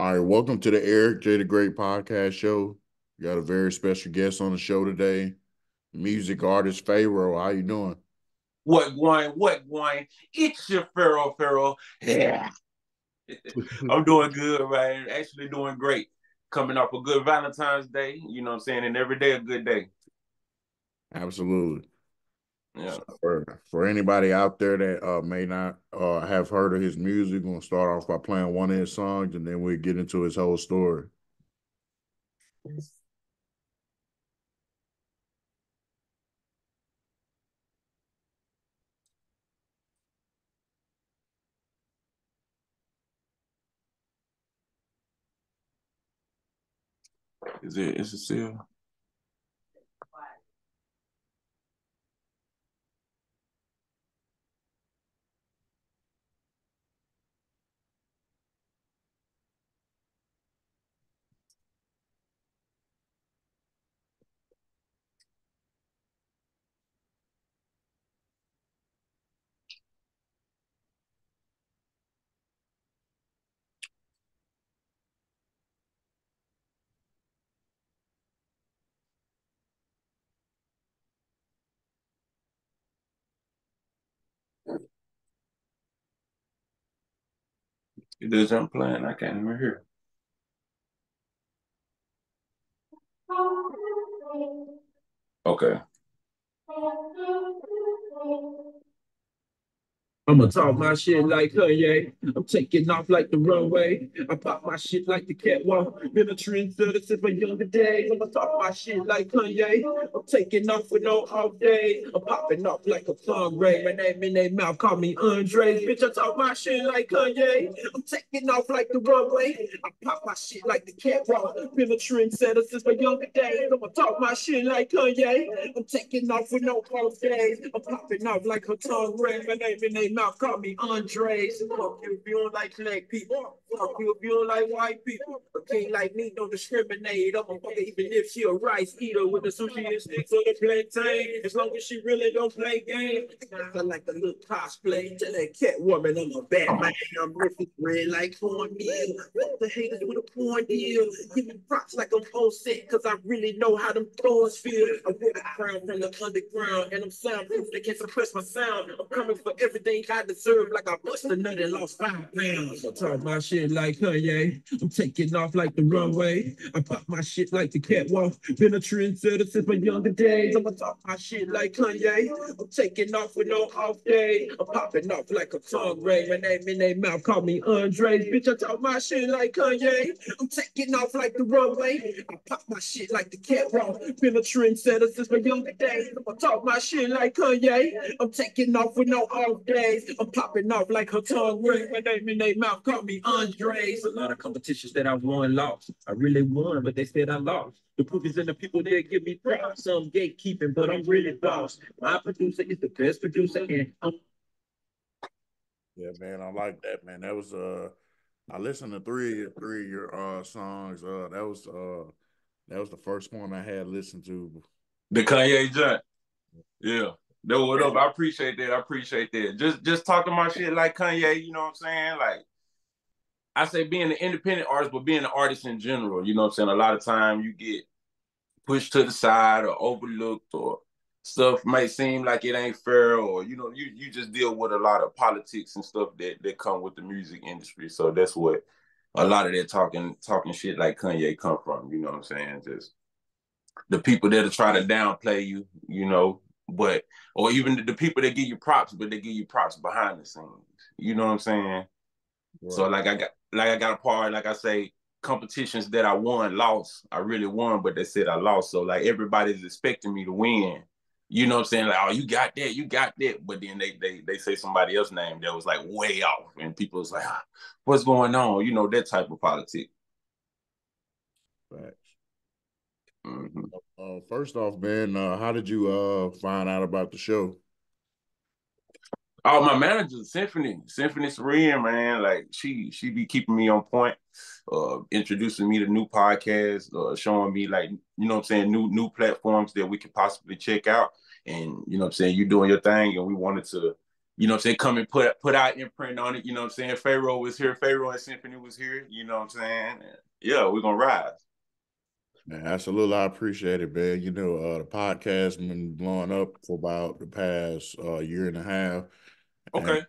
All right, welcome to the Eric J. the Great podcast show. We got a very special guest on the show today, music artist Fayro. How you doing? What going? What going? It's your Fayro. Yeah. I'm doing good, man. Actually doing great. Coming off a good Valentine's Day, you know what I'm saying? And every day a good day. Absolutely. Yeah. So for anybody out there that may not have heard of his music, we're gonna start off by playing one of his songs, and then we'll get into his whole story. Is it still? It isn't playing. I can't even hear. Okay. I'ma talk my shit like Kanye. I'm taking off like the runway. I pop my shit like the catwalk. Been a trendsetter since my younger days. I'ma talk my shit like Kanye. I'm taking off with no off days. I'm popping off like a tongue ray. My name in their mouth, call me Andre. Bitch, I talk my shit like Kanye. I'm taking off like the runway. I pop my shit like the catwalk. Been a trendsetter since my younger days. I'ma talk my shit like Kanye. I'm taking off with no off days. I'm popping off like a tongue ray. My name in their mouth, call me Andres. Fuck you if you don't like black people. Fuck you if you don't like white people. A king like me don't discriminate. I'm a fucker even if she a rice eater with the sushi and sticks on the plantain. As long as she really don't play games. I like a little cosplay. Tell that cat woman I'm a Batman. I'm Memphis red like cornmeal. Fuck the haters with a porn deal. Give me props like I'm all set, cause I really know how them thorns feel. I wear the crown from the underground, and I'm soundproof. They can't suppress my sound. I'm coming for everything I deserve, like I bust a nut and lost 5 pounds. I talk my shit like Kanye. I'm taking off like the runway. I pop my shit like the catwalk. Been a trendsetter since my younger days. I'ma talk my shit like Kanye. I'm taking off with no off day. I'm popping off like a tongue ray. My name in their mouth, call me Andre. Bitch, I talk my shit like Kanye. I'm taking off like the runway. I pop my shit like the catwalk. Been a trendsetter since my younger days. I'ma talk my shit like Kanye. I'm taking off with no off days. I'm popping off like her tongue ring. My name in their mouth, call me Andres. A lot of competitions that I won, lost. I really won, but they said I lost. The proof is in the people that give me props. Some gatekeeping, but I'm really boss. My producer is the best producer, and Yeah, man, I like that, man. That was I listened to three of your songs. That was the first one I had listened to. The Kanye joint. Yeah. No, what up? I appreciate that. I appreciate that. Just talking my shit like Kanye, you know what I'm saying? Like I say being an independent artist, but being an artist in general, you know what I'm saying? A lot of time you get pushed to the side or overlooked or stuff might seem like it ain't fair or you just deal with a lot of politics and stuff that come with the music industry. So that's what a lot of that talking shit like Kanye come from, you know what I'm saying? Just the people that'll try to downplay you, but or even the people that give you props, but they give you props behind the scenes. You know what I'm saying? Right. So like I got a part, like I say, competitions that I won, lost. I really won, but they said I lost. So like everybody's expecting me to win. You know what I'm saying? Like, oh, you got that. But then they say somebody else's name that was like way off. And people was like, what's going on? You know, that type of politics. Facts. Mm-hmm. First off, man, how did you find out about the show? Oh, my manager, Symphony Serene, man, like she be keeping me on point, introducing me to new podcasts, showing me like, you know what I'm saying, new platforms that we could possibly check out. And you know what I'm saying, you doing your thing and we wanted to you know what I'm saying, come and put our imprint on it. You know what I'm saying? Fayro was here. Fayro and Symphony was here. You know what I'm saying? Yeah, we're going to rise. Man, absolutely. I appreciate it, man. You know, the podcast been blowing up for about the past year and a half. And Okay.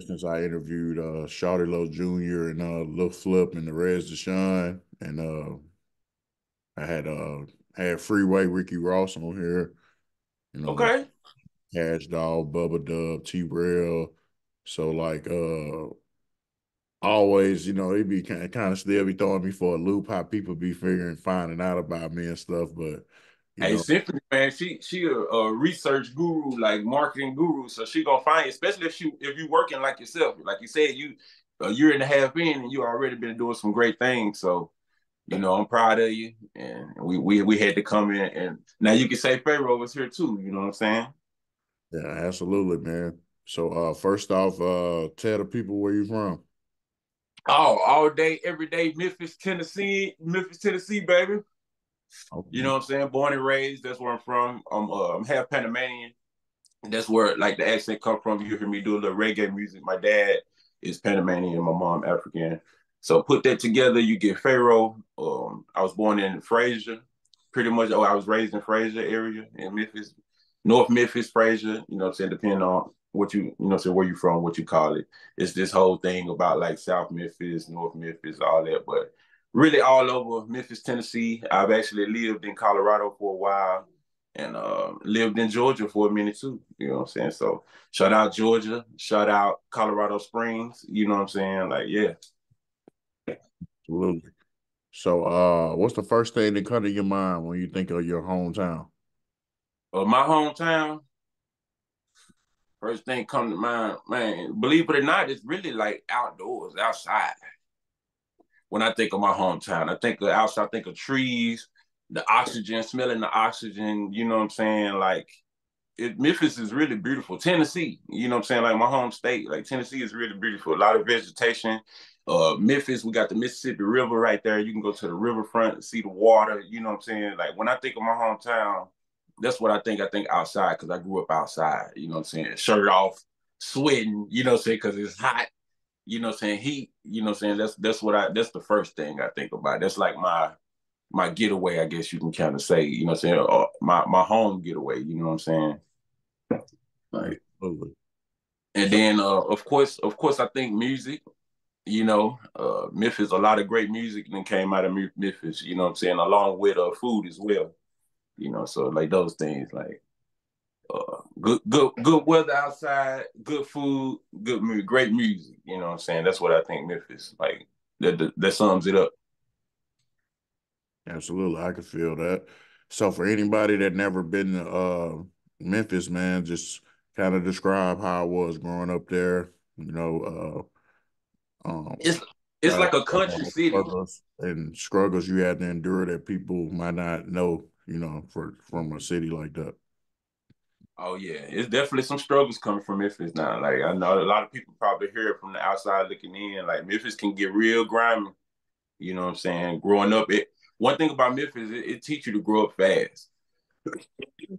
since I interviewed Shawty Low Jr. and Lil Flip and the Reds Deshaun, and I had Freeway Ricky Ross on here, you know, Okay. Cash Dog, Bubba Dub, T Rail. So like always, you know, he be kind of still be throwing me for a loop how people be finding out about me and stuff. But you Hey, know, Symphony, man, she a research guru, like marketing guru. So she gonna find you, especially if you working like yourself. Like you said, you a year and a half in and you already been doing some great things. So, you know, I'm proud of you. And we had to come in, and now you can say Fayro was here too, you know what I'm saying? yeah, absolutely, man. So first off, tell the people where you from. Oh, all day, every day, Memphis, Tennessee, baby. You Okay. know what I'm saying? Born and raised, that's where I'm from. I'm half Panamanian. That's where like the accent come from. You hear me do a little reggae music. My dad is Panamanian, my mom African. So put that together, you get Fayro. I was born in Fraser, pretty much. Oh, I was raised in Fraser area in Memphis, North Memphis, Fraser. You know what I'm saying? Depending on what you know, so where you from, what you call it. It's this whole thing about like South Memphis, North Memphis, all that. But really all over Memphis, Tennessee. I've actually lived in Colorado for a while and lived in Georgia for a minute too. You know what I'm saying? So shout out Georgia, shout out Colorado Springs. You know what I'm saying? Like, yeah. Absolutely. So what's the first thing that come to your mind when you think of your hometown? My hometown, first thing come to mind, man, believe it or not, it's really like outdoors, outside. When I think of my hometown, I think of outside, I think of trees, the oxygen, smelling the oxygen, you know what I'm saying? Like Memphis is really beautiful. Tennessee, you know what I'm saying? Like my home state, like Tennessee is really beautiful. A lot of vegetation. Memphis, we got the Mississippi River right there. You can go to the riverfront and see the water. You know what I'm saying? Like when I think of my hometown, that's what I think. I think outside because I grew up outside. You know what I'm saying? Shirt off, sweating. You know what I'm saying? Because it's hot. You know what I'm saying? Heat. You know what I'm saying? That's the first thing I think about. That's like my getaway, I guess you can kind of say. You know what I'm saying? My home getaway. You know what I'm saying? Like, Absolutely. and So then of course, I think music. You know, Memphis, a lot of great music then came out of Memphis. You know what I'm saying, along with food as well. You know, so like those things, like good weather outside, good food, good music, great music. You know what I'm saying? That's what I think Memphis like. That sums it up. absolutely, I can feel that. So for anybody that never been to Memphis, man, just kind of describe how it was growing up there. You know, It's it's kind like a country of city. struggles you had to endure that people might not know. You know, from a city like that. Oh yeah, it's definitely some struggles coming from Memphis now. Like I know a lot of people probably hear it from the outside looking in. Like Memphis can get real grimy. You know what I'm saying? Growing up, it one thing about Memphis, it teach you to grow up fast.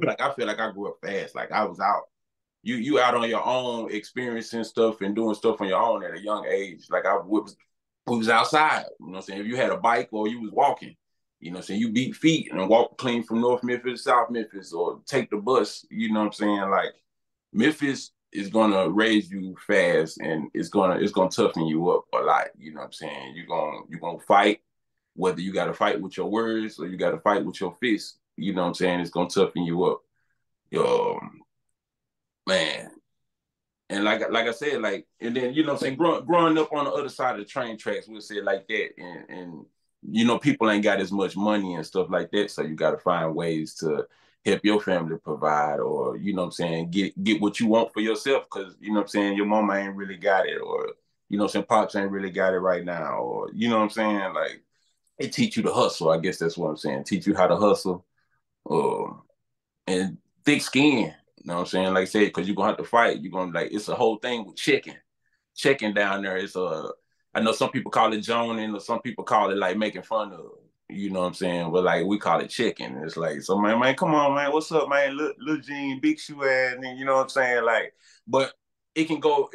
Like I feel like I grew up fast. Like I was out. You out on your own, experiencing stuff and doing stuff on your own at a young age. Like we was outside. You know what I'm saying? If you had a bike or you was walking, you know what I'm saying? You beat feet and walk clean from North Memphis to South Memphis or take the bus. You know what I'm saying? Like Memphis is gonna raise you fast and it's gonna toughen you up a lot. You know what I'm saying? You're gonna fight, whether you gotta fight with your words or you gotta fight with your fists. You know what I'm saying? It's gonna toughen you up. Um, man, and like I said, like, and then you know what I'm saying, growing up on the other side of the train tracks, we'll say it like that, and you know, people ain't got as much money and stuff like that, so you got to find ways to help your family provide, or you know what I'm saying, get what you want for yourself, because you know what I'm saying, your mama ain't really got it, or you know what I'm saying, pops ain't really got it right now, or you know what I'm saying, like it teach you to hustle. I guess that's what I'm saying. Teach you how to hustle, uh, and thick skin. You know what I'm saying? Like I said, because you're gonna have to fight. You're gonna like it's a whole thing with chicken. Chicken down there is I know some people call it joning or some people call it like making fun of. You know what I'm saying? But like we call it chicken. It's like, so man, come on, man, what's up, man? Little Gene, big shoe ass, and you know what I'm saying? Like, but it can go.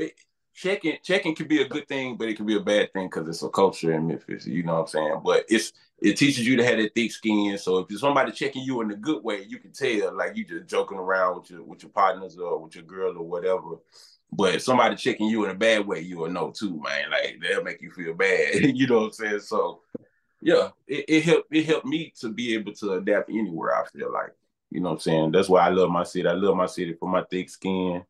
Checking can be a good thing, but it can be a bad thing because it's a culture in Memphis. You know what I'm saying? But it teaches you to have that thick skin. So if there's somebody checking you in a good way, you can tell like you just joking around with your partners or with your girl or whatever. But if somebody checking you in a bad way, you will know too, man. Like they'll make you feel bad. You know what I'm saying? So yeah, it helped me to be able to adapt anywhere. I feel like, you know what I'm saying. That's why I love my city. I love my city for my thick skin.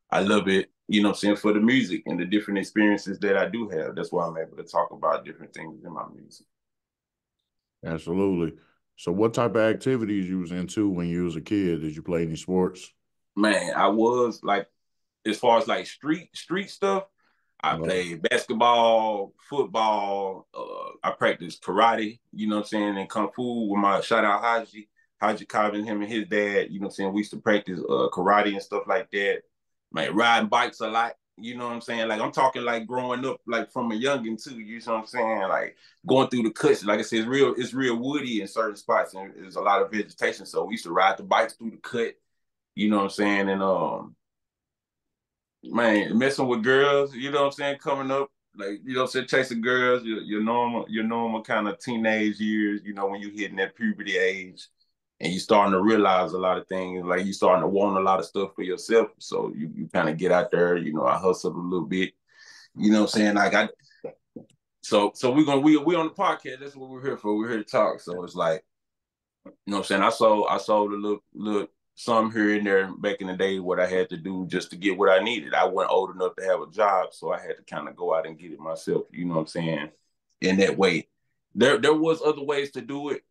I love it, you know what I'm saying, for the music and the different experiences that I do have. That's why I'm able to talk about different things in my music. Absolutely. So what type of activities you was into when you was a kid? Did you play any sports? Man, I was like, as far as like street stuff, I Uh, played basketball, football. I practiced karate, you know what I'm saying, and kung fu with my shout out Haji Cobbin, him and his dad. You know what I'm saying. We used to practice karate and stuff like that. Man, riding bikes a lot. You know what I'm saying? Like I'm talking like growing up, like from a youngin too. You know what I'm saying? Like going through the cuts. Like I said, it's real woody in certain spots, and there's a lot of vegetation. So we used to ride the bikes through the cut. You know what I'm saying? And man, messing with girls, you know what I'm saying, coming up, like, you know what I'm saying, chasing girls, your normal kind of teenage years, you know, when you hitting that puberty age and you starting to realize a lot of things, like you starting to want a lot of stuff for yourself. So you kind of get out there, you know, I hustled a little bit, you know what I'm saying? Like so we on the podcast, that's what we're here for. We're here to talk. So it's like, you know what I'm saying? I sold a little some here and there back in the day what I had to do just to get what I needed. I wasn't old enough to have a job, so I had to kind of go out and get it myself, you know what I'm saying? In that way. There was other ways to do it.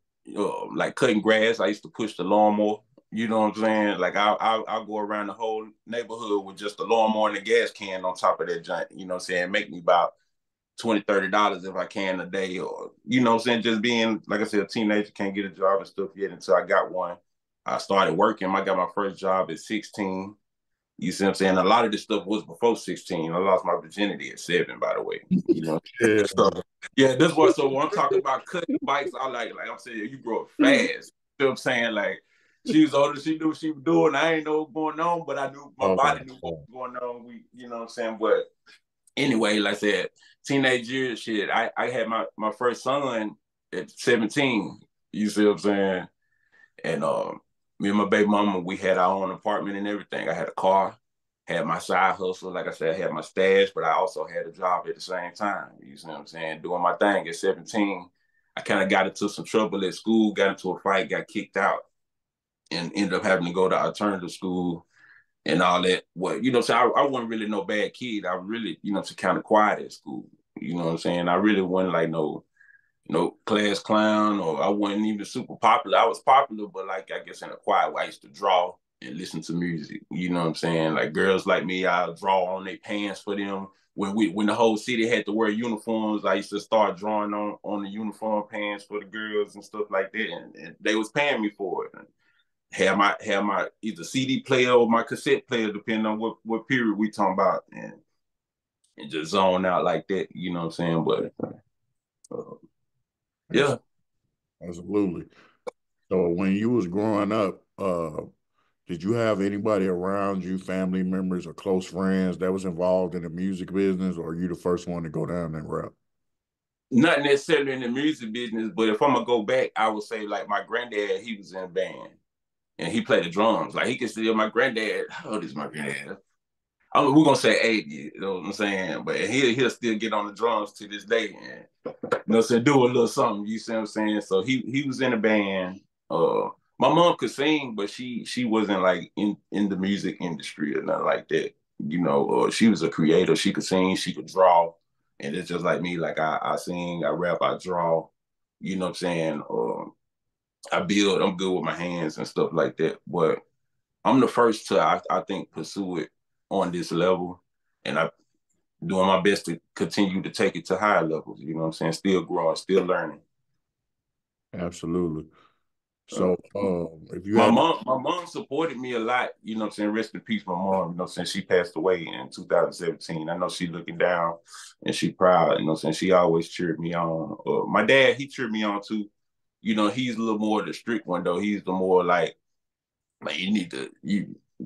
Like cutting grass. I used to push the lawnmower. You know what I'm saying? Like I'll go around the whole neighborhood with just a lawnmower and a gas can on top of that giant, you know what I'm saying? Make me about $20-$30 if I can a day, or you know what I'm saying, just being like I said, a teenager, can't get a job and stuff yet until I got one. I started working. I got my first job at 16. You see what I'm saying? A lot of this stuff was before 16. I lost my virginity at 7, by the way. You know, yeah. so yeah, this was so when I'm talking about cutting bikes, I like I'm saying you grow up fast. You know what I'm saying? Like she was older, she knew what she was doing. I ain't know what was going on, but I knew my Oh my body knew what was going on. You know what I'm saying? But anyway, like I said, teenage years, shit. I had my first son at 17. You see what I'm saying? And me and my baby mama, we had our own apartment and everything. I had a car, had my side hustle. Like I said, I had my stash, but I also had a job at the same time. You see what I'm saying? Doing my thing at 17. I kind of got into some trouble at school, got into a fight, got kicked out, and ended up having to go to alternative school and all that. Well, you know, so I wasn't really no bad kid. I really, you know, kind of quiet at school. You know what I'm saying? I really wasn't like no class clown, or I wasn't even super popular. I was popular, but like I guess in a quiet way. I used to draw and listen to music. You know what I'm saying? Like girls like me, I'll draw on their pants for them. When the whole city had to wear uniforms, I used to start drawing on the uniform pants for the girls and stuff like that, and they was paying me for it. And have my either CD player or my cassette player, depending on what period we talking about, and just zone out like that. You know what I'm saying? But yeah. Absolutely. So when you was growing up, did you have anybody around you, family members or close friends that was involved in the music business, or are you the first one to go down that route? Not necessarily in the music business, but if I'm gonna go back, I would say like my granddad, he was in a band and he played the drums. Like he could still, my granddad, how old is my granddad? We're gonna say 80, you know what I'm saying? But he'll still get on the drums to this day and you know, so do a little something, you see what I'm saying? So he was in a band. My mom could sing, but she wasn't like in the music industry or nothing like that. You know, she was a creator. She could sing, she could draw. And it's just like me, like I sing, I rap, I draw, you know what I'm saying? I build, I'm good with my hands and stuff like that. But I'm the first to I think pursue it on this level. And I doing my best to continue to take it to higher levels, you know what I'm saying? Still growing, still learning. Absolutely. Uh, So, if you my had to, mom supported me a lot, you know what I'm saying? Rest in peace, my mom, you know what I'm saying? She passed away in 2017. I know she looking down and she proud, you know what I'm saying? She always cheered me on. My dad, he cheered me on too. You know, he's a little more the strict one though. He's the more like you need to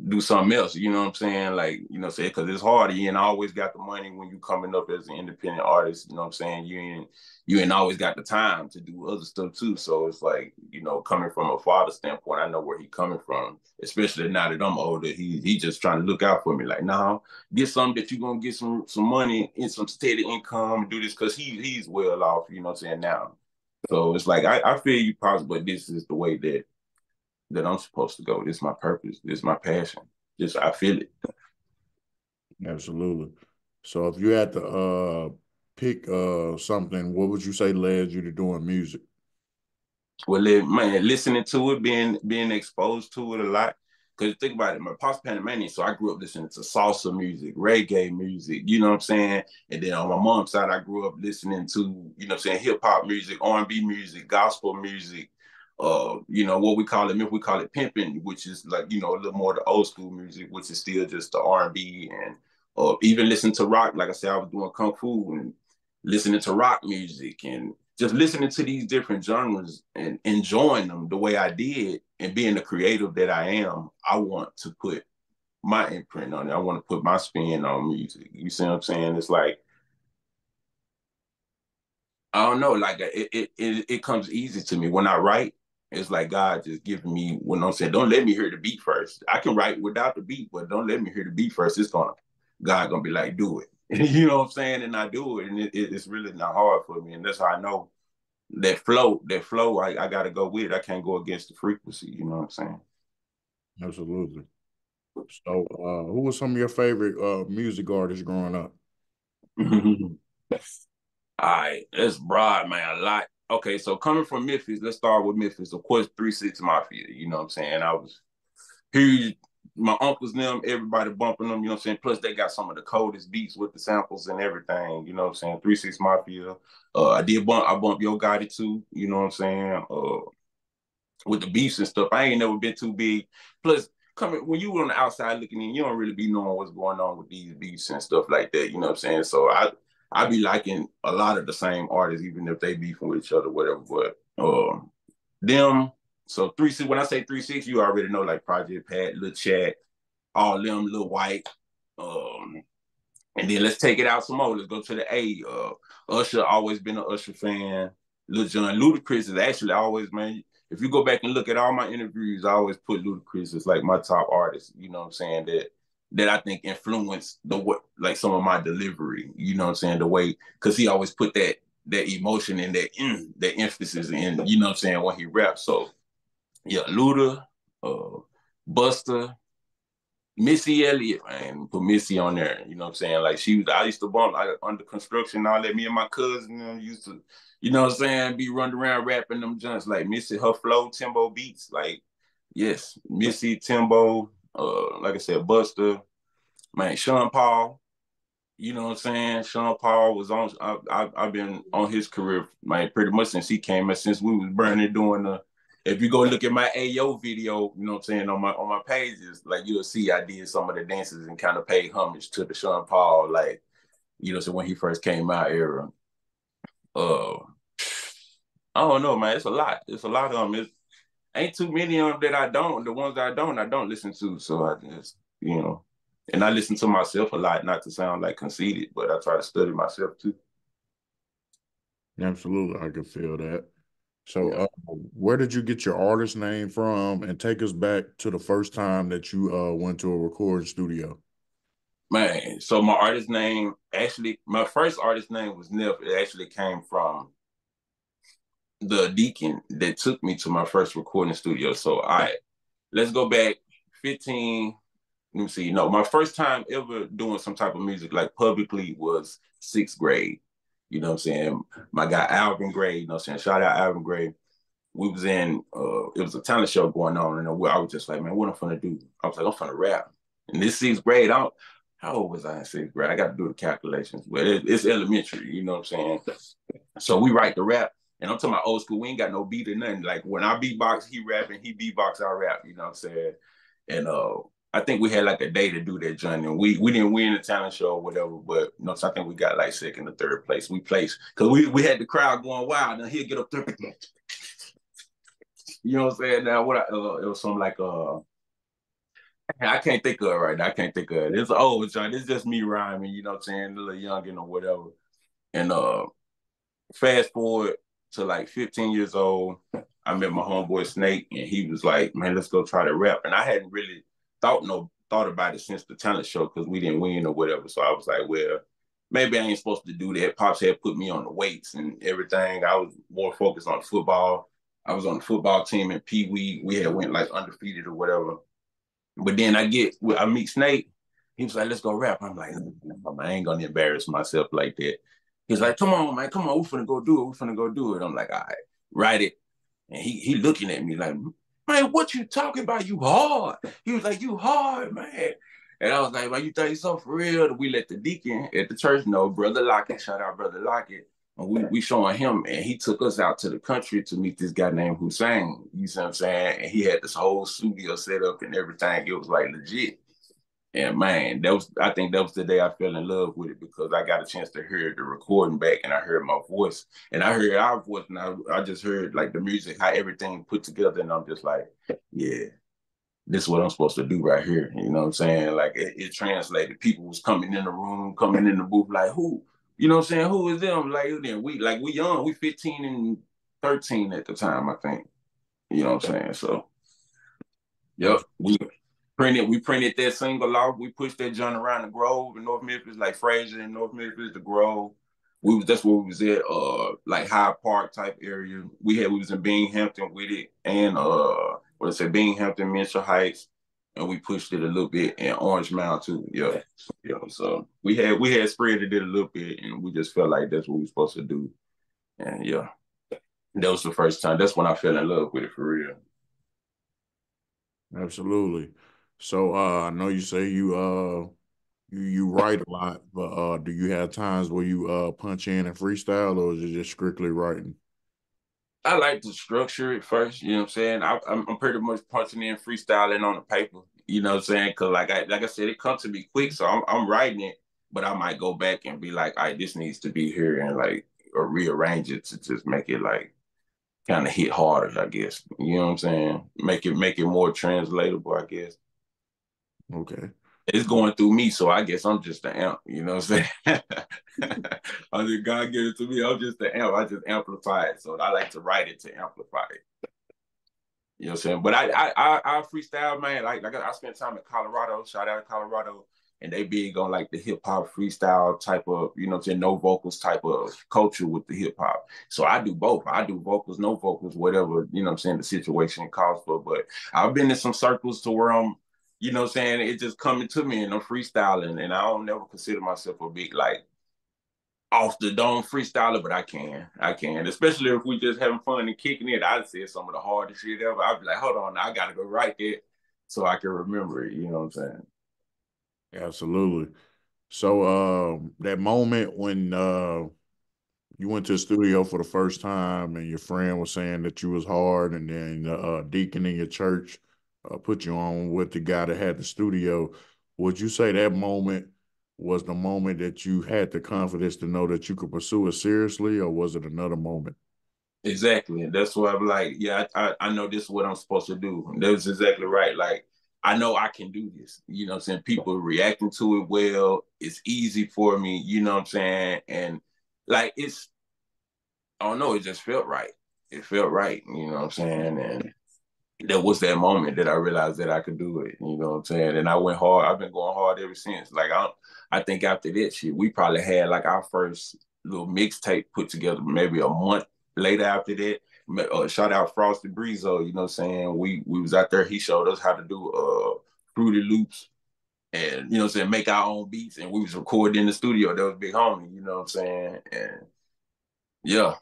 do something else. You know what I'm saying? Like, you know, say because it's hard. You ain't always got the money when you coming up as an independent artist. You know what I'm saying? You ain't always got the time to do other stuff too. So it's like, you know, coming from a father standpoint, I know where he coming from. Especially now that I'm older, he just trying to look out for me. Like, nah, get something that you gonna get some money and some steady income. Do this because he's well off. You know what I'm saying now. So it's like I feel you, possible, but this is the way that I'm supposed to go. This is my purpose. This is my passion. Just I feel it. Absolutely. So if you had to pick something, what would you say led you to doing music? Well, man, listening to it, being exposed to it a lot. Because think about it, my pops Panamanian, so I grew up listening to salsa music, reggae music, you know what I'm saying? And then on my mom's side, I grew up listening to, you know what I'm saying, hip hop music, R&B music, gospel music, you know, what we call it pimping, which is like, you know, a little more the old school music, which is still just the R&B and even listen to rock. Like I said, I was doing kung fu and listening to rock music and just listening to these different genres and enjoying them the way I did and being the creative that I am. I want to put my imprint on it. I want to put my spin on music. You see what I'm saying? It's like, I don't know, like it comes easy to me when I write. It's like God just giving me, when I'm saying, don't let me hear the beat first. I can write without the beat, but don't let me hear the beat first. God gonna be like, do it. You know what I'm saying? And I do it, and it's really not hard for me. And that's how I know that flow, I got to go with it. I can't go against the frequency. You know what I'm saying? Absolutely. So who was some of your favorite music artists growing up? All right, that's broad, man. A lot. Okay, so coming from Memphis, let's start with Memphis. Of course, 3 6 Mafia. You know what I'm saying? I was huge. My uncles, them, everybody bumping them. You know what I'm saying? Plus, they got some of the coldest beats with the samples and everything. You know what I'm saying? 3 6 Mafia. I bumped Yo Gotti too. You know what I'm saying? With the beefs and stuff. I ain't never been too big. Plus, coming when you on the outside looking in, you don't really be knowing what's going on with these beefs and stuff like that. You know what I'm saying? So I be liking a lot of the same artists, even if they beefing with each other, whatever. But them. So 3 6. When I say 3 6, you already know like Project Pat, Lil Chat, all them, Lil White. And then let's take it out some more. Let's go to the A. Usher, always been an Usher fan. Lil Jon, Ludacris is actually always, man. If you go back and look at all my interviews, I always put Ludacris as like my top artist. You know what I'm saying? That I think influenced like some of my delivery. You know what I'm saying? The way, because he always put that emotion and that emphasis in. You know what I'm saying, when he raps. So yeah, Luda, Buster, Missy Elliott, man, put Missy on there. You know what I'm saying? Like I used to bump like under construction, all that. Me and my cousin, used to, you know what I'm saying, be running around rapping them junks. Like Missy, her flow, Timbo beats. Like, yes, Missy, Timbo, like I said, Buster, man, Sean Paul. You know what I'm saying? Sean Paul was on. I've been on his career, man, pretty much since he came and since we was burning doing the. If you go look at my AO video, you know what I'm saying, on my pages, like you'll see I did some of the dances and kind of paid homage to the Sean Paul, like, you know, so when he first came out era. Uh, I don't know, man. It's a lot. It's a lot of them. It ain't too many of them that I don't. The ones I don't listen to. So I just, you know, and I listen to myself a lot, not to sound like conceited, but I try to study myself too. Absolutely, I can feel that. So, Yeah. where did you get your artist name from? And take us back to the first time that you went to a recording studio. Man, so my first artist name was Neff. It actually came from the deacon that took me to my first recording studio. So, all right, let's go back 15. Let me see. No, my first time ever doing some type of music like publicly was 6th grade. You know what I'm saying? My guy Alvin Gray, you know what I'm saying? Shout out Alvin Gray. We was in, it was a talent show going on, and I was just like, man, what I'm gonna do? I was like, I'm gonna rap. And this 6th grade, how old was I in 6th grade? I got to do the calculations, but it's elementary, you know what I'm saying? So we write the rap, and I'm talking about old school. We ain't got no beat or nothing. Like when I beatbox, he rapping, he beatbox, I rap, you know what I'm saying? And I think we had like a day to do that, John, and we didn't win the talent show or whatever, but you know, so I think we got like second or third place. We placed because we had the crowd going wild, and he'll get up there. You know what I'm saying? Now it was something like I can't think of it right now. I can't think of it. It's old joint. It's just me rhyming, you know what I'm saying? A little youngin' or whatever. And fast forward to like 15 years old, I met my homeboy Snake, and he was like, "Man, let's go try to rap." And I hadn't really thought about it since the talent show because we didn't win or whatever. So I was like, well, maybe I ain't supposed to do that. Pops had put me on the weights and everything. I was more focused on football. I was on the football team in Pee Wee. We had went like undefeated or whatever. But then I meet Snake. He was like, "Let's go rap." I'm like, I ain't gonna embarrass myself like that. He's like, "Come on, man, come on, we finna go do it. We finna go do it." I'm like, "All right, write it." And he looking at me like, "Man, what you talking about? You hard." He was like, "You hard, man." And I was like, "Man, you think so for real?" We let the deacon at the church know, Brother Lockett, shout out Brother Lockett. And we showing him, and he took us out to the country to meet this guy named Hussein. You see what I'm saying? And he had this whole studio set up and everything. It was like legit. And man, I think that was the day I fell in love with it because I got a chance to hear the recording back and I heard my voice and I heard our voice and I just heard like the music, how everything put together. And I'm just like, yeah, this is what I'm supposed to do right here. You know what I'm saying? Like it translated. People was coming in the room, coming in the booth, like who, you know what I'm saying? Who is them? Like then we young, we 15 and 13 at the time, I think. You know what I'm saying? So yep, we printed that single off. We pushed that joint around the Grove in North Memphis, like Fraser in North Memphis, the Grove. That's where we was at, like Hyde Park type area. We was in Binghamton with it, and Binghamton, Minster Heights, and we pushed it a little bit in Orange Mountain too. Yeah, yeah. So we had spread it a little bit, and we just felt like that's what we were supposed to do. And yeah, that was the first time. That's when I fell in love with it for real. Absolutely. So I know you say you write a lot, but do you have times where you punch in and freestyle, or is it just strictly writing? I like to structure it first, you know what I'm saying? I'm pretty much punching in freestyling on the paper, you know what I'm saying? Cause like I said, it comes to me quick, so I'm writing it, but I might go back and be like, all right, this needs to be here and like or rearrange it to just make it like kind of hit harder, I guess. You know what I'm saying? Make it more translatable, I guess. Okay. It's going through me, so I guess I'm just the amp, you know what I'm saying? I think God gave it to me. I'm just the amp. I just amplify it. So I like to write it to amplify it. You know what I'm saying? But I freestyle, man. Like I spent time in Colorado, shout out to Colorado, and they big on like the hip hop freestyle type of, you know what I'm saying, no vocals type of culture with the hip hop. So I do both. I do vocals, no vocals, whatever, you know what I'm saying, the situation calls for. But I've been in some circles to where I'm, you know what I'm saying, it just coming to me and I'm freestyling and I don't never consider myself a big like off the dome freestyler, but I can, especially if we just having fun and kicking it. I said some of the hardest shit ever. I'd be like, hold on, I gotta go write that so I can remember it. You know what I'm saying? Absolutely. So that moment when you went to the studio for the first time and your friend was saying that you was hard and then deacon in your church put you on with the guy that had the studio, would you say that moment was the moment that you had the confidence to know that you could pursue it seriously, or was it another moment? Exactly. And that's why I'm like, yeah, I know this is what I'm supposed to do. That's exactly right. Like, I know I can do this. You know what I'm saying? People reacting to it well. It's easy for me. You know what I'm saying? And like, I don't know, it just felt right. It felt right. You know what I'm saying? And that was that moment that I realized that I could do it. You know what I'm saying? And I went hard. I've been going hard ever since. Like I think after that shit, we probably had like our first little mixtape put together maybe a month later after that. Shout out Frosty Breezo, you know what I'm saying? We was out there, he showed us how to do Fruity Loops and you know what I'm saying, make our own beats and we was recording in the studio. That was big homie, you know what I'm saying? And yeah,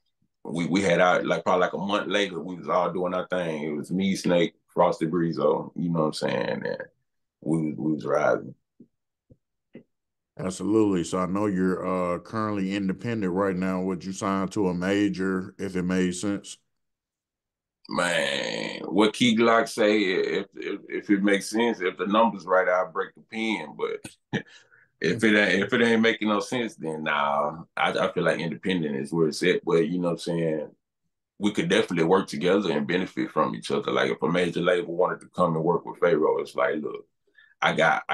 we had our like probably like a month later, we was all doing our thing. It was me, Snake, Frosty Breezo, you know what I'm saying? And we was rising. Absolutely. So I know you're currently independent right now. Would you sign to a major if it made sense? Man, what Key Glock say, if it makes sense, if the numbers right, I'll break the pen. But if it ain't making no sense, then nah. I feel like independent is where it's at. But you know what I'm saying? We could definitely work together and benefit from each other. Like if a major label wanted to come and work with Fayro, it's like, look, I got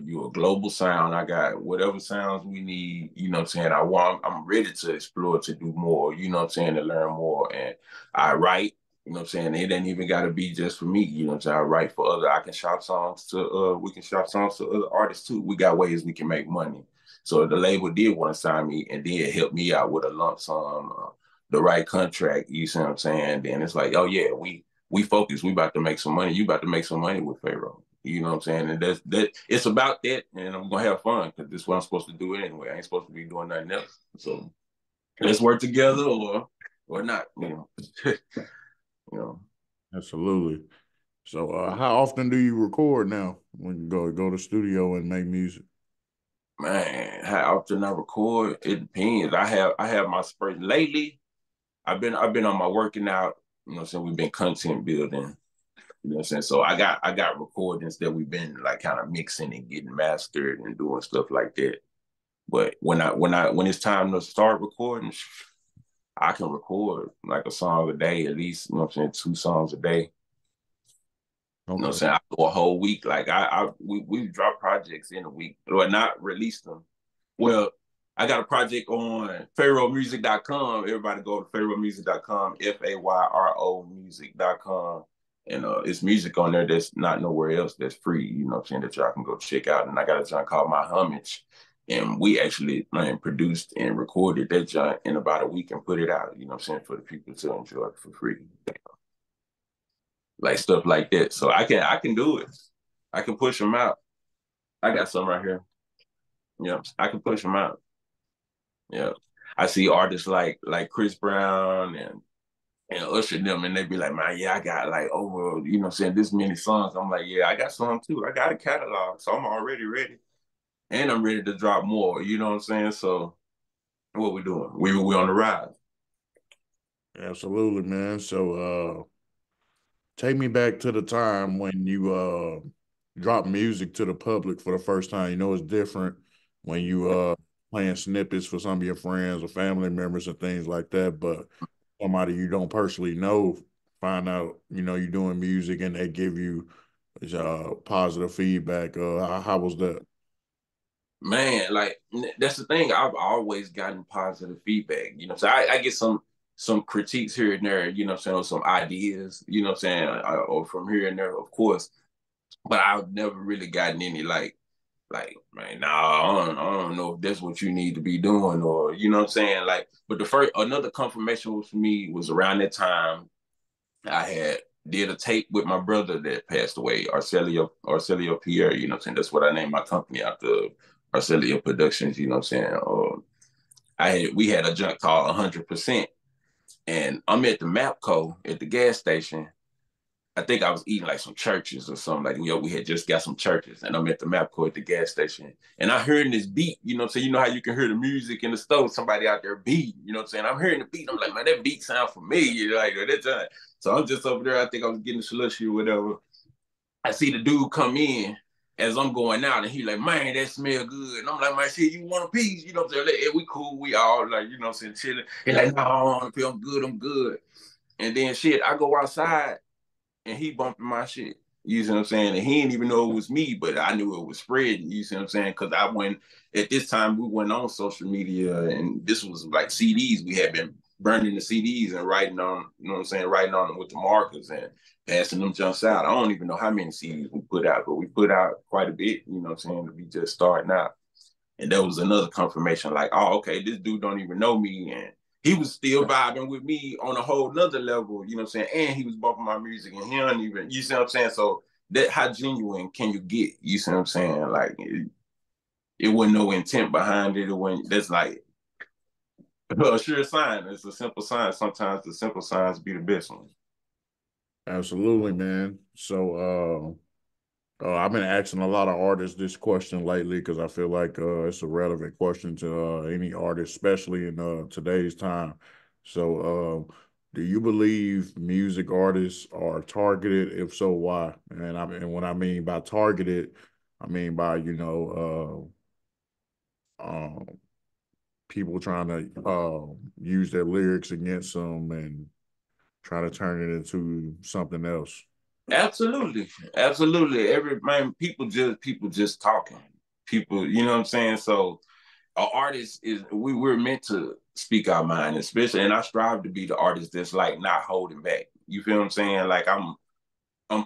you a global sound. I got whatever sounds we need, you know what I'm saying? I'm ready to explore, to do more, you know what I'm saying, to learn more. And I write, you know what I'm saying? It ain't even gotta be just for me, you know what I'm saying? I write for other, I can shop songs to we can shop songs to other artists too. We got ways we can make money. So the label did want to sign me and did help me out with a lump sum, the right contract, you see what I'm saying? Then it's like, oh yeah, we focus, we about to make some money. You about to make some money with Fayro. You know what I'm saying? And that it's about that, and I'm gonna have fun because this is what I'm supposed to do anyway. I ain't supposed to be doing nothing else. So let's work together or not, you know. you know. Absolutely. So, how often do you record now when you go to studio and make music? Man, how often I record, it depends. I have my spurt. Lately, I've been on my working out, you know what I'm saying? We've been content building. You know what I'm saying? So I got recordings that we've been like kind of mixing and getting mastered and doing stuff like that. But when it's time to start recording, I can record like a song a day at least, you know what I'm saying, 2 songs a day. You know what I'm Okay. saying? I go a whole week. Like we drop projects in a week, or not release them. Well, I got a project on FayroMusic.com. Everybody go to FayroMusic.com, FAYRO music.com. And it's music on there that's not nowhere else that's free, you know what I'm saying, that y'all can go check out. And I got a joint called My Homage. And we actually produced and recorded that joint in about a week and put it out, you know what I'm saying, for the people to enjoy it for free. Like stuff like that. So I can do it. I can push them out. I got some right here. Yeah, I can push them out. Yeah. I see artists like Chris Brown and Usher them, and they be like, man, yeah, I got like over, you know what I'm saying, this many songs. I'm like, yeah, I got some too. I got a catalog, so I'm already ready. And I'm ready to drop more, you know what I'm saying? So what we doing? We on the rise. Absolutely, man. So, take me back to the time when you dropped music to the public for the first time. You know it's different when you playing snippets for some of your friends or family members and things like that, but somebody you don't personally know find out, you're doing music and they give you positive feedback. How was that? Man, like that's the thing. I've always gotten positive feedback. You know, so I get some critiques here and there, you know what I'm saying, or some ideas, you know what I'm saying, or from here and there, of course. But I've never really gotten any like, man, nah, I don't know if that's what you need to be doing, or you know what I'm saying? Like, but the first another confirmation was for me was around that time I had did a tape with my brother that passed away, Arcelio Pierre, you know what I'm saying? That's what I named my company after, Arcelio Productions, you know what I'm saying? We had a junk called 100%, and I'm at the Mapco at the gas station. I think I was eating like some churches or something. Like, we had just got some churches, and I'm at the Mapco at the gas station. And I heard this beat, you know what I'm saying? You know how you can hear the music in the store, somebody out there beat, you know what I'm saying? I'm hearing the beat. I'm like, man, that beat sounds familiar. Like, that time. So I'm just over there. I think I was getting a slushy or whatever. I see the dude come in as I'm going out, and he like, man, that smell good. And I'm like, man, shit, you want a piece? You know what I'm saying? Like, we cool. We all like, you know what I'm saying, chilling. He like, no, I want to feel good. I'm good. And then shit, I go outside and he bumping my shit. You see what I'm saying? And he didn't even know it was me, but I knew it was spreading. You see what I'm saying? Because I went at this time we went on social media, and this was like CDs. We had been burning the CDs and writing on, you know what I'm saying, writing on them with the markers and passing them jumps out. I don't even know how many CDs we put out, but we put out quite a bit. You know what I'm saying? To be just starting out. And that was another confirmation, like, oh, okay, this dude don't even know me. And he was still vibing with me on a whole nother level, you know what I'm saying? And he was bumping my music, and he don't even, you see what I'm saying? So that, how genuine can you get? You see what I'm saying? Like, it wasn't no intent behind it. It wasn't, that's like a sure sign. It's a simple sign. Sometimes the simple signs be the best ones. Absolutely, man. So, I've been asking a lot of artists this question lately because I feel like it's a relevant question to any artist, especially in today's time. So, do you believe music artists are targeted? If so, why? And what I mean by targeted, I mean by people trying to use their lyrics against them and try to turn it into something else. Absolutely, absolutely. Every man, people just talking. People, you know what I'm saying? So an artist is we're meant to speak our mind, especially, and I strive to be the artist that's like not holding back. You feel what I'm saying? Like I'm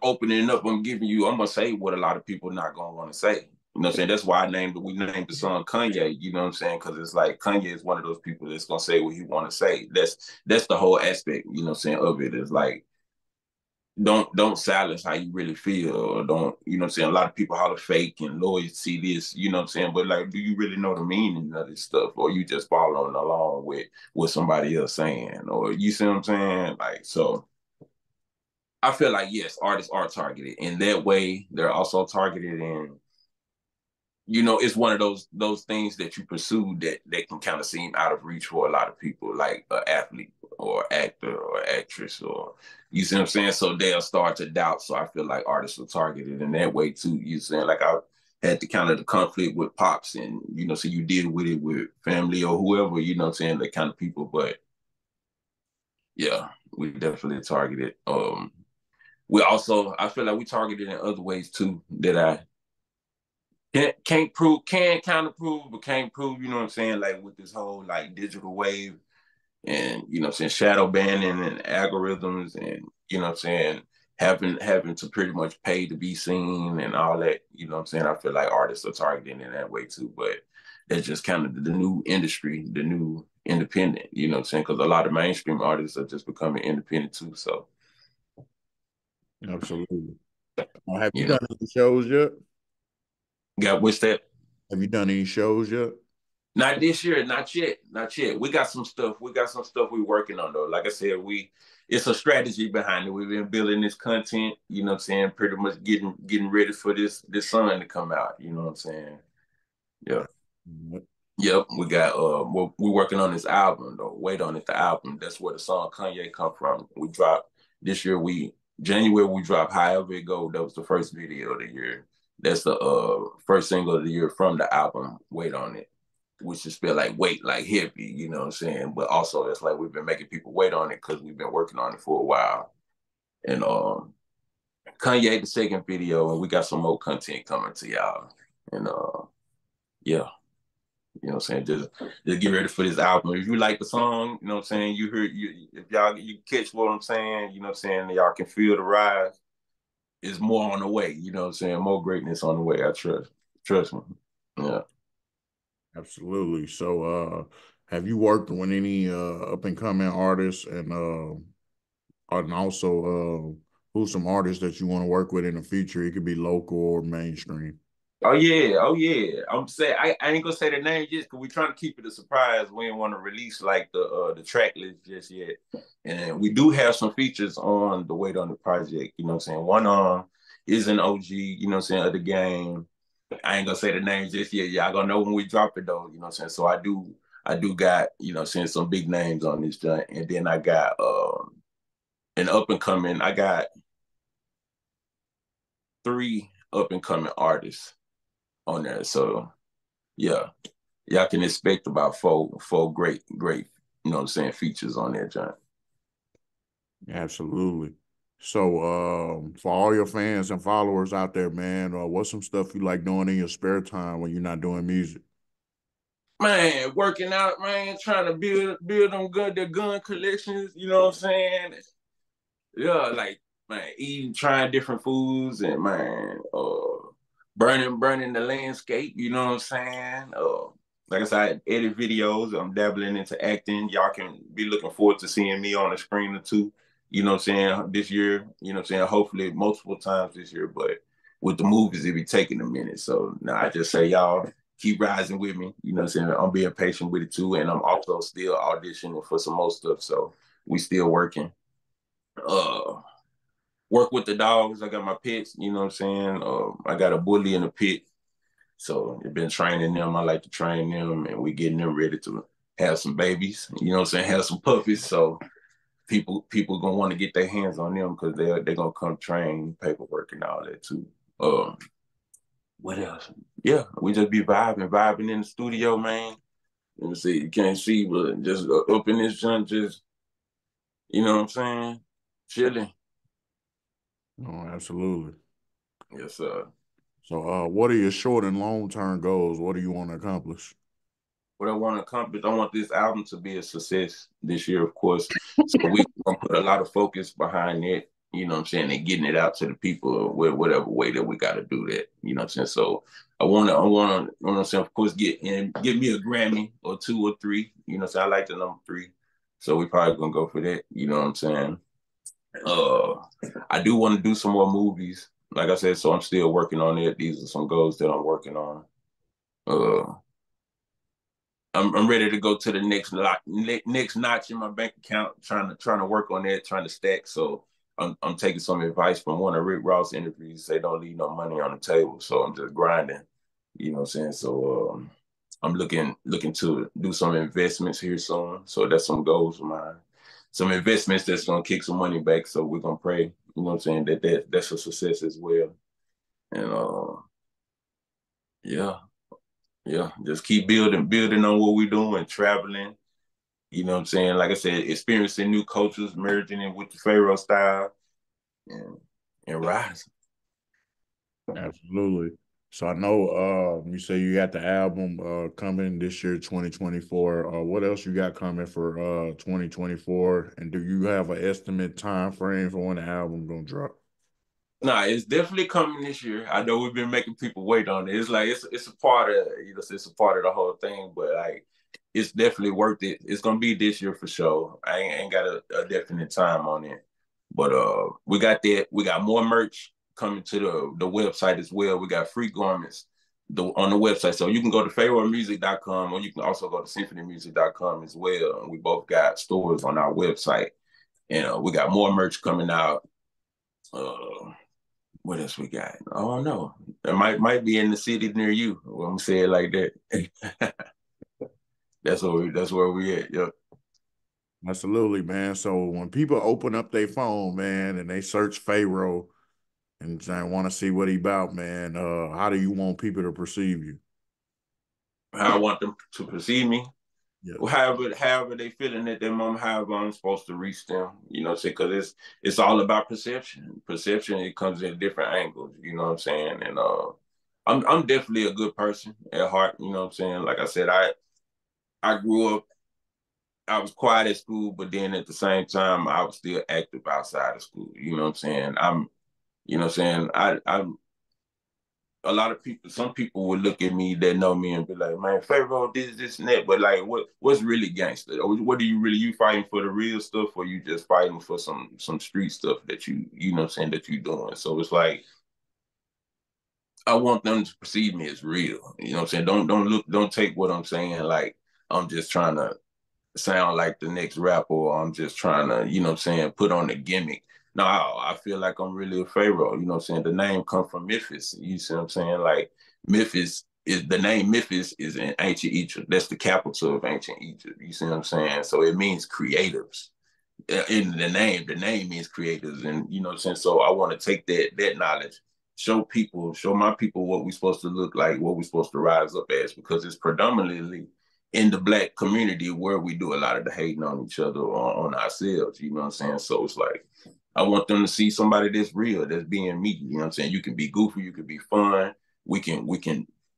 opening up. I'm gonna say what a lot of people not gonna want to say. You know what I'm saying? That's why we named the song Kanye. You know what I'm saying? Because it's like Kanye is one of those people that's gonna say what he want to say. That's the whole aspect. You know what I'm saying? Of it is like don't silence how you really feel, or don't, you know what I'm saying? A lot of people holler fake and lawyers see this, you know what I'm saying? But like, do you really know the meaning of this stuff? Or you just following along with what somebody else saying? Or you see what I'm saying? Like, so I feel like yes, artists are targeted in that way. They're also targeted in, it's one of those things that you pursue that can kind of seem out of reach for a lot of people, like an athlete or actor or actress, or you see what I'm saying? So they'll start to doubt. So I feel like artists are targeted in that way too. You saying like I had to kind of the conflict with pops, and so you deal with it with family or whoever, you know what I'm saying, that kind of people. But yeah, we definitely targeted. We also, I feel like we targeted in other ways too that I can't prove, can kind of prove, but can't prove, you know what I'm saying? Like with this whole like digital wave and, what I'm saying, shadow banning and algorithms and, you know what I'm saying, having to pretty much pay to be seen and all that, you know what I'm saying? I feel like artists are targeted in that way too, but it's just kind of the new industry, the new independent, you know what I'm saying? Because a lot of mainstream artists are just becoming independent too. So, Absolutely. Have you you know, done any shows yet? got what's that? Have you done any shows yet? Not this year, not yet, not yet. We got some stuff. We got some stuff we're working on though. Like I said, it's a strategy behind it. We've been building this content, you know what I'm saying, pretty much getting ready for this song to come out, you know what I'm saying? Yeah. Yep, we got we're working on this album though. Wait on it, the album. That's where the song Kanye come from. We dropped this year, January we dropped However It Go. That was the first video of the year. That's the first single of the year from the album, Wait on It, which is spelled like wait, like heavy, you know what I'm saying? But also it's like we've been making people wait on it because we've been working on it for a while. And Kanye the second video, and we got some more content coming to y'all. And yeah, you know what I'm saying? Just get ready for this album. If you like the song, you know what I'm saying, if y'all you catch what I'm saying, you know what I'm saying, y'all can feel the rise. It's more on the way, you know what I'm saying? More greatness on the way, I trust. Trust me. Yeah. Absolutely. So, have you worked with any up and coming artists, and also who's some artists that you want to work with in the future? It could be local or mainstream. Oh yeah, oh yeah. I'm saying I ain't gonna say the name just because we're trying to keep it a surprise. We didn't want to release like the track list just yet. And we do have some features on the Wait on the project, you know what I'm saying? One is an OG, you know what I'm saying, of the game. I ain't gonna say the name just yet. Y'all gonna know when we drop it though, you know what I'm saying? So I do got, you know what I'm saying, some big names on this joint. And then I got an up and coming, I got 3 up and coming artists on there. So yeah, y'all can expect about four great, you know what I'm saying, features on there, John. Absolutely. So, for all your fans and followers out there, man, what's some stuff you like doing in your spare time when you're not doing music? Man, working out, man, trying to build them their gun collections, you know what I'm saying? Yeah, like man, eating, trying different foods, and man, burning the landscape. You know what I'm saying? Like I said, I edit videos. I'm dabbling into acting. Y'all can be looking forward to seeing me on the screen or two. You know what I'm saying? This year, you know what I'm saying? Hopefully, multiple times this year. But with the movies, it be taking a minute. So now I just say y'all keep rising with me. You know what I'm saying? I'm being patient with it too, and I'm also still auditioning for some more stuff. So we still working. Uh, Work with the dogs. I got my pets, you know what I'm saying? I got a bully in a pit. So I've been training them. I like to train them, and we getting them ready to have some babies, you know what I'm saying? Have some puppies. So people gonna want to get their hands on them because they're gonna come train paperwork and all that too. What else? Yeah, we just be vibing in the studio, man. Let me see, you can't see, but just up in this junk, just, you know what I'm saying? Chilling. Oh, absolutely. Yes, sir. So, what are your short and long term goals? What do you want to accomplish? What I want to accomplish, I want this album to be a success this year, of course. So we're gonna put a lot of focus behind it, you know what I'm saying, and getting it out to the people with whatever way that we gotta do that. You know what I'm saying? So you know what I'm saying, of course, get me a Grammy or two or three. You know what I'm saying? I like the number three. So we probably gonna go for that, you know what I'm saying? Uh I do want to do some more movies. Like I said, so I'm still working on it. These are some goals that I'm working on. Uh I'm ready to go to the next notch in my bank account. Trying to work on that, trying to stack. So I'm taking some advice from one of Rick Ross interviews. They don't leave no money on the table, so I'm just grinding. You know what I'm saying? So I'm looking to do some investments here soon. So that's some goals of mine. Some investments that's gonna kick some money back. So we're gonna pray. You know what I'm saying? That's a success as well. And yeah, yeah, just keep building on what we're doing, traveling. You know what I'm saying? Like I said, experiencing new cultures, merging in with the Fayro style, and rising. Absolutely. So I know you say you got the album coming this year, 2024. What else you got coming for 2024? And do you have an estimate time frame for when the album gonna drop? Nah, it's definitely coming this year. I know we've been making people wait on it. It's like it's a part of, you know, it's a part of the whole thing, but like it's definitely worth it. It's gonna be this year for sure. I ain't got a definite time on it. But we got that. We got more merch coming to the website as well. We got free garments on the website. So you can go to pharaohmusic.com or you can also go to symphonymusic.com as well. And we both got stores on our website. And we got more merch coming out. Uh, what else we got? I don't know. It might be in the city near you. I'm gonna say it like that. That's where we at. Yep. Absolutely, man. So when people open up their phone, man, and they search Pharaoh and I want to see what he about, man, how do you want people to perceive you? How I want them to perceive me. Yes. However they feeling at that moment, however I'm supposed to reach them, you know what I'm saying? Because it's all about perception. Perception, it comes in different angles, you know what I'm saying? And I'm definitely a good person at heart, you know what I'm saying? Like I said, I grew up, I was quiet at school, but then at the same time, I was still active outside of school. You know what I'm saying? You know what I'm saying? I'm a lot of people, some people would look at me that know me and be like, man, Fayro, this, and that. But like, what's really gangster? Or what do you fighting for the real stuff, or you just fighting for some street stuff that you know what I'm saying, that you doing? So it's like, I want them to perceive me as real. You know what I'm saying? Don't take what I'm saying like I'm just trying to sound like the next rapper, or I'm just trying to, you know what I'm saying, put on a gimmick. No, I feel like I'm really a Pharaoh. You know what I'm saying? The name come from Memphis. You see what I'm saying? Like Memphis is the name Memphis is in ancient Egypt. That's the capital of ancient Egypt. You see what I'm saying? So it means creatives. In the name means creators, and you know what I'm saying. So I want to take that knowledge, show my people what we're supposed to look like, what we're supposed to rise up as, because it's predominantly in the black community where we do a lot of the hating on each other or on ourselves. You know what I'm saying? So it's like I want them to see somebody that's real, that's being me. You know what I'm saying? You can be goofy, you can be fun. We can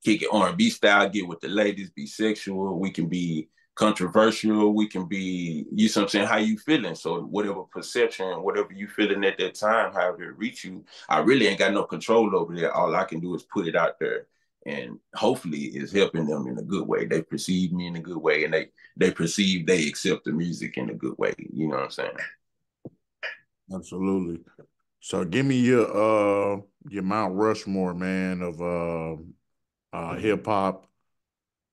kick it R&B style, get with the ladies, be sexual. We can be controversial. We can be, you know what I'm saying, how you feeling. So whatever perception, whatever you feeling at that time, however it reach you, I really ain't got no control over that. All I can do is put it out there. And hopefully it's helping them in a good way. They perceive me in a good way, and they accept the music in a good way. You know what I'm saying? Absolutely. So give me your Mount Rushmore, man, of hip hop.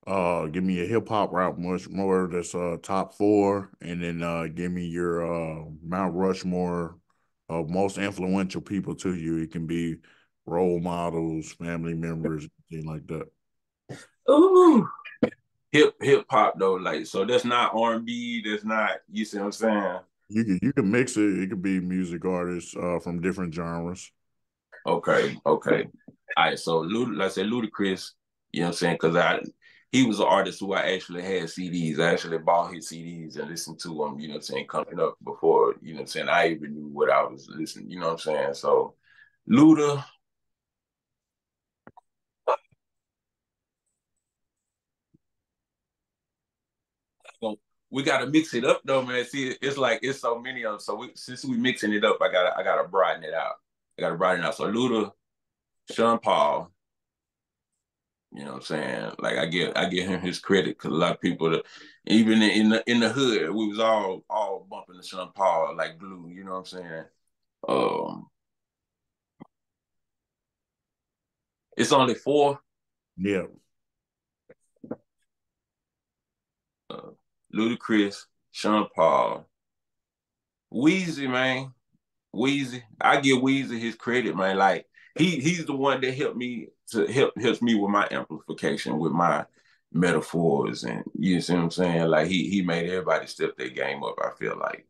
Give me a hip hop route much more that's top four, and then give me your Mount Rushmore of most influential people to you. It can be role models, family members, things like that. Ooh. Hip hop though, like, so that's not R&B. That's not, you see what I'm saying? You can mix it. It could be music artists from different genres. Okay. All right. So like I said, Ludacris, you know what I'm saying? Because he was an artist who I actually had CDs. I actually bought his CDs and listened to them, you know what I'm saying, coming up before, you know what I'm saying, I even knew what I was listening, you know what I'm saying? So Luda, we gotta mix it up though, man. See, it's like it's so many of them. So since we mixing it up, I gotta broaden it out. I gotta broaden it out. So Luda, Sean Paul, you know what I'm saying? Like I give him his credit because a lot of people that even in the hood, we was all bumping the Sean Paul like glue, you know what I'm saying? Um it's only four. Yeah. Uh, Ludacris, Sean Paul, Weezy, man. Weezy, I give Weezy his credit, man. Like he's the one that helps me with my amplification, with my metaphors, and you see what I'm saying. Like he made everybody step their game up. I feel like,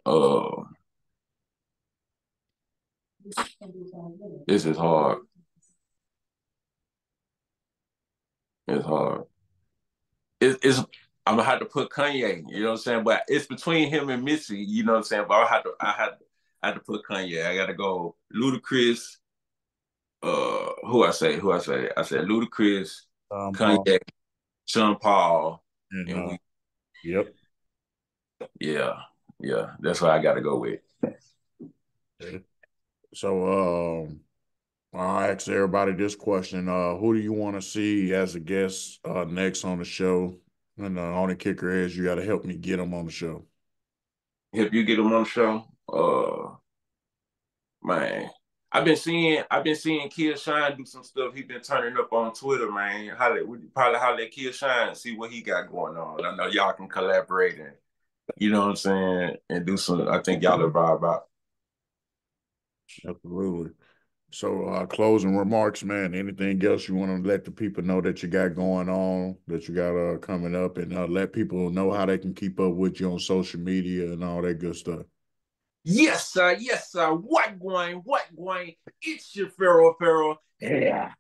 uh, this is hard. It's hard. It's I'm gonna have to put Kanye. You know what I'm saying? But it's between him and Missy. You know what I'm saying? But I had to put Kanye. I got to go Ludacris. Who I say? I said Ludacris, Paul. Kanye, Sean Paul, And and we yep. yeah, yeah. That's what I gotta go with. So I'll ask everybody this question. Who do you want to see as a guest next on the show? And the only kicker is you got to help me get them on the show. If you get him on the show, man. I've been seeing Kid Shine do some stuff. He been turning up on Twitter, man. Probably holler at Kid Shine, see what he got going on. I know y'all can collaborate and you know what I'm saying, and do some. I think y'all will vibe out. Absolutely. So closing remarks, man. Anything else you want to let the people know that you got going on, that you got coming up, and let people know how they can keep up with you on social media and all that good stuff. Yes, sir. Yes, sir. What going? What going? It's your Fayro. Yeah.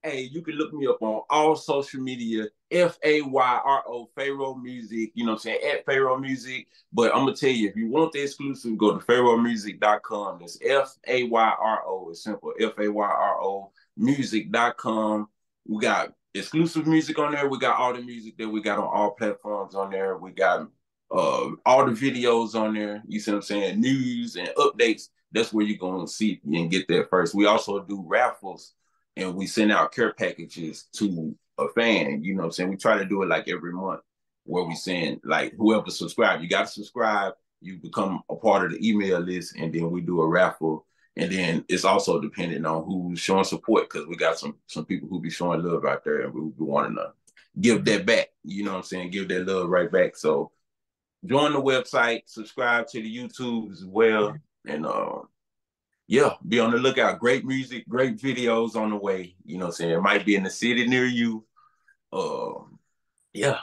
Hey, you can look me up on all social media, Fayro, Fayro Music, you know what I'm saying, at Fayro Music. But I'm going to tell you, if you want the exclusive, go to fayromusic.com. That's Fayro. It's simple, Fayro music.com. We got exclusive music on there. We got all the music that we got on all platforms on there. We got all the videos on there. You see what I'm saying? News and updates. That's where you're going to see and get that first. We also do raffles and we send out care packages to a fan. You know what I'm saying? We try to do it like every month where we send like whoever subscribe. You got to subscribe. You become a part of the email list, and then we do a raffle. And then it's also dependent on who's showing support because we got some people who be showing love out there, and we be wanting to give that back. You know what I'm saying? Give that love right back. So join the website, subscribe to the YouTube as well, and yeah, be on the lookout. Great music, great videos on the way. You know what I'm saying? It might be in the city near you. Yeah.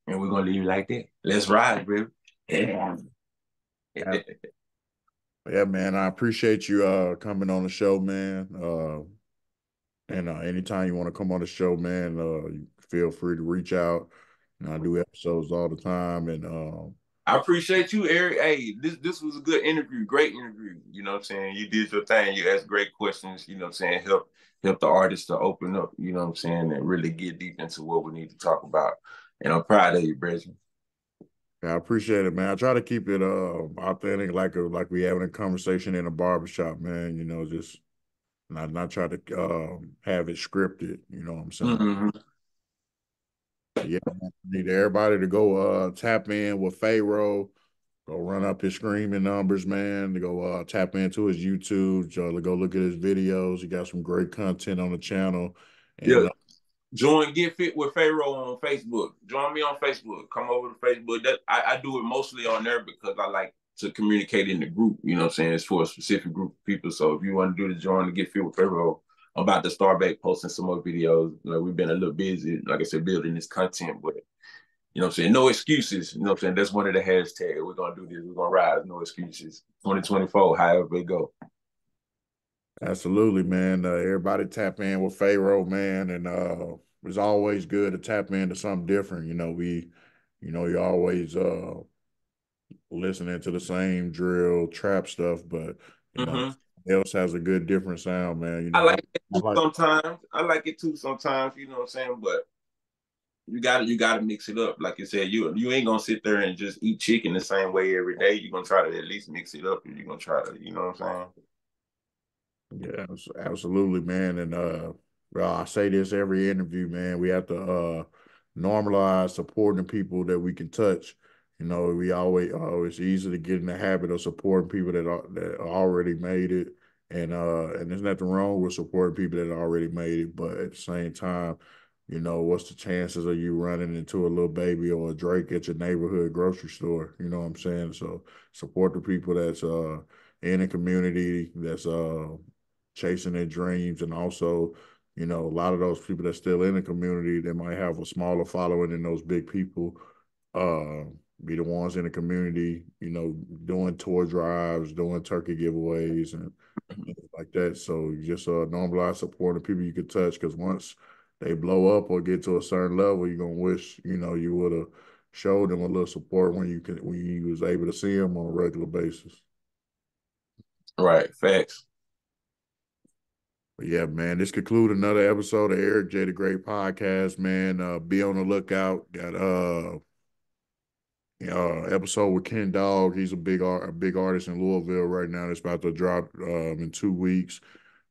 And we're gonna leave it like that. Let's ride, bro. Yeah. Yeah, yeah, man. I appreciate you coming on the show, man. And anytime you want to come on the show, man, you feel free to reach out. And I do episodes all the time, and I appreciate you, Eric. Hey, this was a good interview, great interview. You know what I'm saying? You did your thing. You asked great questions. You know what I'm saying? Help the artists to open up. You know what I'm saying? And really get deep into what we need to talk about. And I'm proud of you, Bridget. I appreciate it, man. I try to keep it authentic, like we having a conversation in a barbershop, man. You know, just not try to have it scripted. You know what I'm saying? Mm-hmm. Yeah, man. Need everybody to go tap in with Fayro. Go run up his screaming numbers, man. To go tap into his YouTube. Go look at his videos. He got some great content on the channel. And Yeah. Join Get Fit with Fayro on Facebook. Join me on Facebook. Come over to Facebook. That I do it mostly on there because I like to communicate in the group. You know what I'm saying? It's for a specific group of people. So if you want to do the join to Get Fit with Fayro, I'm about to start back posting some more videos. Like we've been a little busy, like I said, building this content, but you know what I'm saying? No excuses. You know what I'm saying? That's one of the hashtags. We're gonna do this. We're gonna rise. No excuses. 2024, however it go. absolutely, man. Everybody tap in with Fayro, man, and it's always good to tap into something different. You're always listening to the same drill trap stuff, but Mm-hmm. else has a good different sound, man. I like it I too like sometimes. I like it too sometimes, you know what I'm saying? But you gotta mix it up. Like you said, you ain't gonna sit there and just eat chicken the same way every day. You're gonna try to at least mix it up, and you're gonna try to, you know what I'm saying? Yeah, absolutely, man. And well, I say this every interview, man. We have to normalize supporting people that we can touch. We always it's easy to get in the habit of supporting people that already made it, and there's nothing wrong with supporting people that already made it. But at the same time, what's the chances of you running into a little baby or a Drake at your neighborhood grocery store? You know what I'm saying? So support the people that's in the community that's chasing their dreams, and also, a lot of those people that's still in the community that might have a smaller following than those big people, uh, be the ones in the community, doing tour drives, doing turkey giveaways, and things like that. So you just normalize supporting people you could touch, because once they blow up or get to a certain level, you're gonna wish you would have showed them a little support when you was able to see them on a regular basis. Right, facts. But yeah, man, this conclude another episode of Eric J. the Great Podcast, man. Be on the lookout. Got episode with Ken Dog. He's a big artist in Louisville right now. It's about to drop in 2 weeks.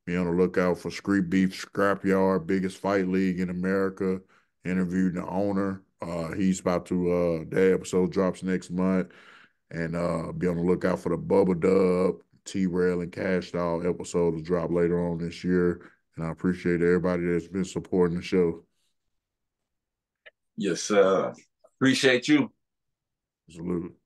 Be on the lookout for Street Beef Scrapyard, biggest fight league in America. Interviewed the owner. He's about to that episode drops next month. And be on the lookout for the Bubba Dub, T-Rail, and Cash Doll episode to drop later on this year. And I appreciate everybody that's been supporting the show. Yes, sir. Appreciate you. Salute.